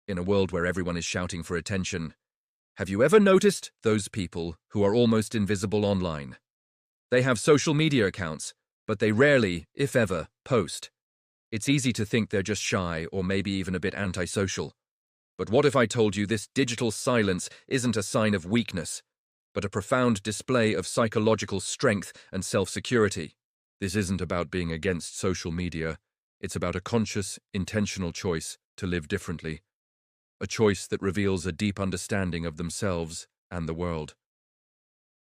In a world where everyone is shouting for attention, have you ever noticed those people who are almost invisible online? They have social media accounts, but they rarely, if ever, post. It's easy to think they're just shy or maybe even a bit antisocial. But what if I told you this digital silence isn't a sign of weakness, but a profound display of psychological strength and self-security? This isn't about being against social media. It's about a conscious, intentional choice to live differently. A choice that reveals a deep understanding of themselves and the world.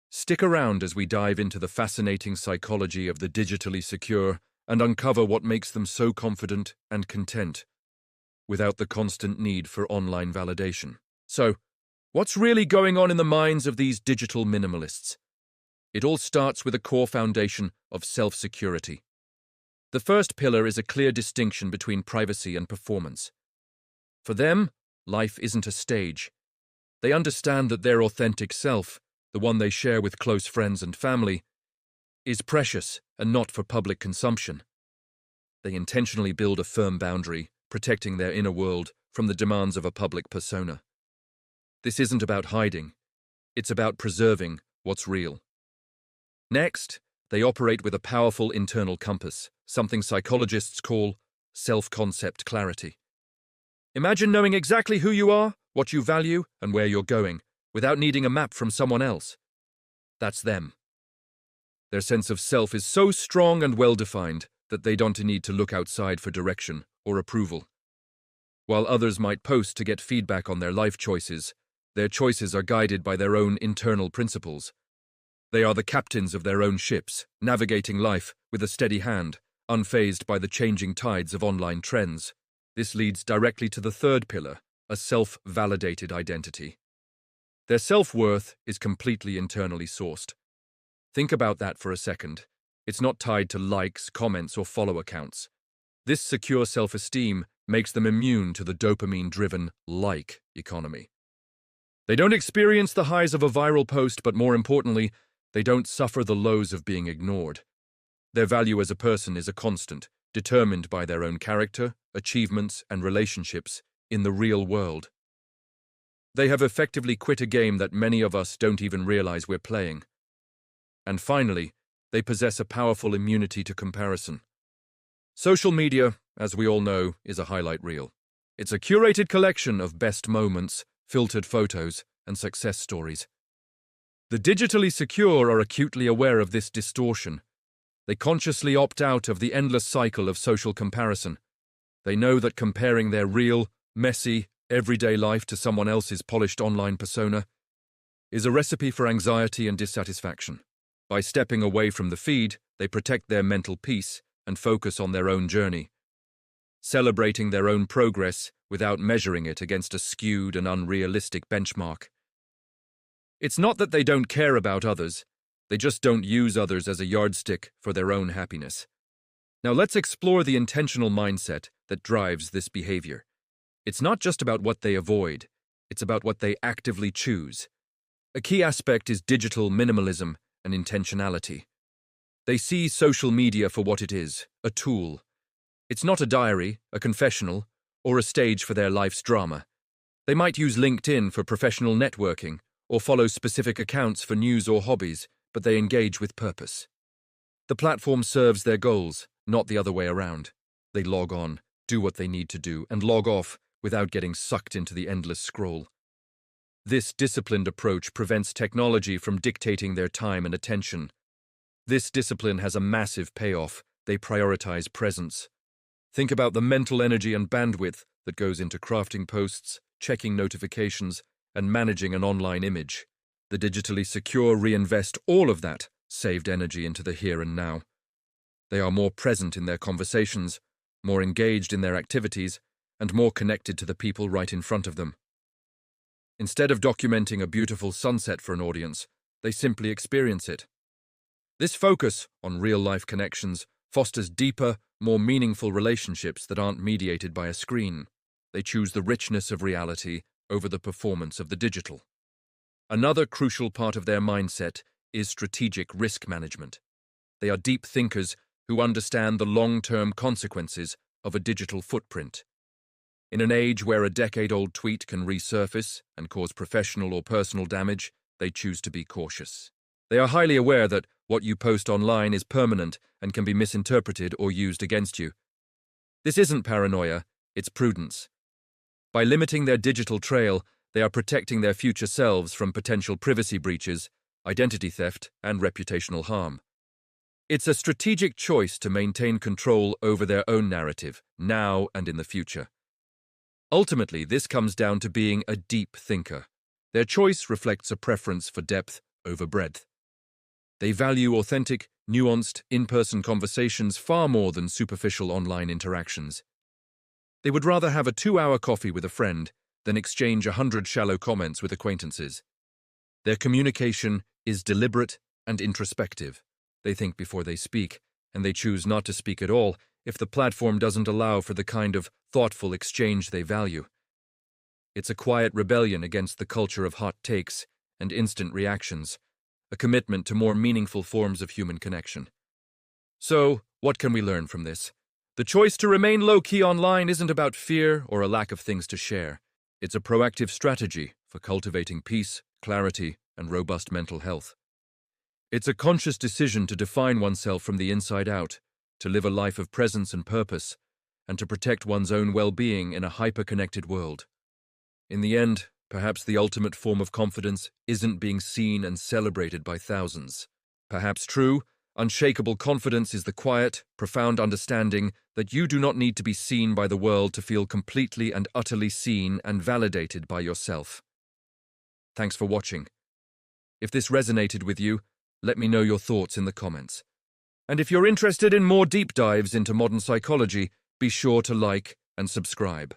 Stick around as we dive into the fascinating psychology of the digitally secure and uncover what makes them so confident and content, without the constant need for online validation. So, what's really going on in the minds of these digital minimalists? It all starts with a core foundation of self-security. The first pillar is a clear distinction between privacy and performance. For them, life isn't a stage. They understand that their authentic self, the one they share with close friends and family, is precious and not for public consumption. They intentionally build a firm boundary, protecting their inner world from the demands of a public persona. This isn't about hiding. It's about preserving what's real. Next, they operate with a powerful internal compass, something psychologists call self-concept clarity. Imagine knowing exactly who you are, what you value, and where you're going, without needing a map from someone else. That's them. Their sense of self is so strong and well-defined that they don't need to look outside for direction or approval. While others might post to get feedback on their life choices, their choices are guided by their own internal principles. They are the captains of their own ships, navigating life with a steady hand, unfazed by the changing tides of online trends. This leads directly to the third pillar, a self-validated identity. Their self-worth is completely internally sourced. Think about that for a second. It's not tied to likes, comments, or follow accounts. This secure self-esteem makes them immune to the dopamine-driven like economy. They don't experience the highs of a viral post, but more importantly, they don't suffer the lows of being ignored. Their value as a person is a constant, determined by their own character, achievements, and relationships in the real world. They have effectively quit a game that many of us don't even realize we're playing. And finally, they possess a powerful immunity to comparison. Social media, as we all know, is a highlight reel. It's a curated collection of best moments, filtered photos, and success stories. The digitally secure are acutely aware of this distortion. They consciously opt out of the endless cycle of social comparison. They know that comparing their real, messy, everyday life to someone else's polished online persona is a recipe for anxiety and dissatisfaction. By stepping away from the feed, they protect their mental peace and focus on their own journey, celebrating their own progress without measuring it against a skewed and unrealistic benchmark. It's not that they don't care about others, they just don't use others as a yardstick for their own happiness. Now let's explore the intentional mindset that drives this behavior. It's not just about what they avoid, it's about what they actively choose. A key aspect is digital minimalism and intentionality. They see social media for what it is, a tool. It's not a diary, a confessional, or a stage for their life's drama. They might use LinkedIn for professional networking, or follow specific accounts for news or hobbies, but they engage with purpose. The platform serves their goals, not the other way around. They log on, do what they need to do, and log off without getting sucked into the endless scroll. This disciplined approach prevents technology from dictating their time and attention. This discipline has a massive payoff. They prioritize presence. Think about the mental energy and bandwidth that goes into crafting posts, checking notifications, and managing an online image. The digitally secure reinvest all of that saved energy into the here and now. They are more present in their conversations, more engaged in their activities, and more connected to the people right in front of them. Instead of documenting a beautiful sunset for an audience, they simply experience it. This focus on real-life connections fosters deeper, more meaningful relationships that aren't mediated by a screen. They choose the richness of reality over the performance of the digital. Another crucial part of their mindset is strategic risk management. They are deep thinkers who understand the long-term consequences of a digital footprint. In an age where a decade-old tweet can resurface and cause professional or personal damage, they choose to be cautious. They are highly aware that what you post online is permanent and can be misinterpreted or used against you. This isn't paranoia, it's prudence. By limiting their digital trail, they are protecting their future selves from potential privacy breaches, identity theft, and reputational harm. It's a strategic choice to maintain control over their own narrative, now and in the future. Ultimately, this comes down to being a deep thinker. Their choice reflects a preference for depth over breadth. They value authentic, nuanced, in-person conversations far more than superficial online interactions. They would rather have a 2-hour coffee with a friend than exchange 100 shallow comments with acquaintances. Their communication is deliberate and introspective. They think before they speak, and they choose not to speak at all if the platform doesn't allow for the kind of thoughtful exchange they value. It's a quiet rebellion against the culture of hot takes and instant reactions, a commitment to more meaningful forms of human connection. So, what can we learn from this? The choice to remain low-key online isn't about fear or a lack of things to share. It's a proactive strategy for cultivating peace, clarity, and robust mental health. It's a conscious decision to define oneself from the inside out, to live a life of presence and purpose, and to protect one's own well-being in a hyper-connected world. In the end, perhaps the ultimate form of confidence isn't being seen and celebrated by thousands. Perhaps true, unshakable confidence is the quiet, profound understanding that you do not need to be seen by the world to feel completely and utterly seen and validated by yourself. Thanks for watching. If this resonated with you, let me know your thoughts in the comments. And if you're interested in more deep dives into modern psychology, be sure to like and subscribe.